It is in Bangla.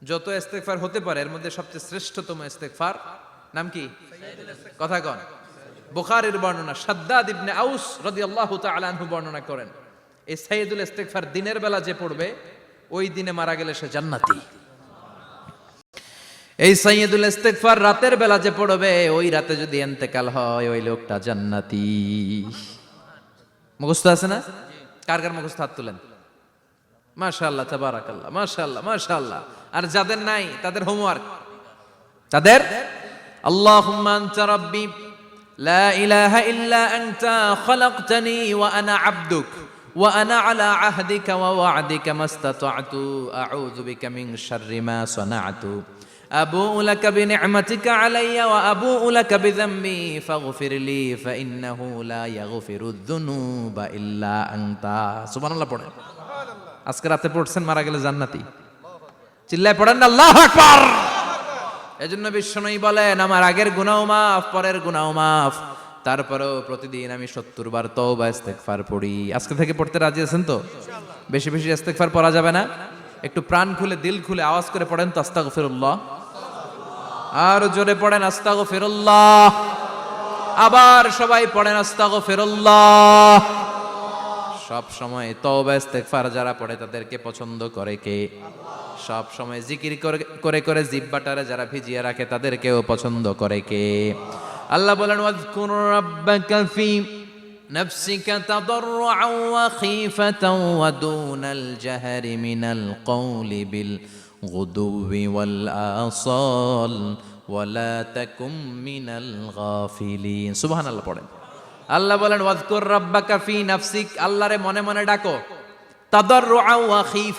যত ইস্তেগফার হতে পারে এর মধ্যে সবচেয়ে শ্রেষ্ঠতম ইস্তেগফার নাম কি? কথা কন। বুখারীর বর্ণনা, শাদ্দাদ ইবনে আউস রাদিয়াল্লাহু তাআলা আনহু বর্ণনা করেন, এই সাইয়্যিদুল ইস্তেগফার দিনের বেলা যে পড়বে ওই দিনে মারা গেলে সে জান্নাতি। এই সাইয়্যিদুল ইস্তেগফার রাতের বেলা যে পড়বে ওই রাতে যদি ইন্তেকাল হয় ওই লোকটা জান্নাতি। মুখস্থ আছে না? কার কার মুখস্থ হাত তুলেন। মাশাআল্লাহ, তাবারাকাল্লাহ, মাশাআল্লাহ, মাশাআল্লাহ। আর যাদের নাই তাদের হোমওয়ার্ক, তাদের আল্লাহুম্মা আনতা রাব্বি লা ইলাহা ইল্লা আনতা খালাকতানি ওয়া আনা আবদুক ওয়া আনা আলা আহদিকা ওয়া ওয়া'দিকা মাস্তাতা'তু আউযু বিকা মিন শাররি মা সানা'তু আবুউ লাকা বিনি'মাতিকা আলাইয়া ওয়া আবুউ লাকা বিযামবি ফাগফিরলি ফাইন্নাহু লা ইয়াগফিরুয যুনুবা ইল্লা আনতা। সুবহানাল্লাহ পড়েন। আজকে রাতে পড়ছেন, মারা গেলে জান্নাতি। চিল্লায় পড়েন না আল্লাহু আকবার। এজন্য বিশ্বনবী বলেন, আমার আগের গুনাহ মাফ, পরের গুনাহ মাফ, তারপরেও প্রতিদিন আমি 70 বার তওবা ইস্তেগফার পড়ি। আজকে থেকে পড়তে রাজি আছেন তো? বেশি বেশি ইস্তেগফার পড়া যাবে না? একটু প্রাণ খুলে দিল খুলে আওয়াজ করে পড়েন তো আস্তাগফিরুল্লাহ। আর জোরে পড়েন আস্তাগফিরুল্লাহ। আবার সবাই পড়েন আস্তাগফিরুল্লাহ। সব সময় তওবা ইস্তেগফার যারা পড়ে তাদেরকে পছন্দ করে কে? সব সময় জিকির করে করে জিহ্বাটারে যারা ভিজিয়ে রাখে তাদেরকেও পছন্দ করে কে? আল্লাহ বলেন, ওয়াজকুর রাব্বাকা ফি নাফসিকা তাদাররুআন ওয়া খীফাতান ওয়া দুনাল জাহরি মিনাল কওলি বিল গুদুবি ওয়াল আসাল ওয়া লা তাকুম মিনাল গাফিলিন। সুবহানাল্লাহ পড়েন। আল্লাহ বলেন, ওয়াজকুর রাব্বাকা ফি নাফসিক, আল্লাহরে মনে মনে ডাকো, তাদাররুআন ওয়া খীফা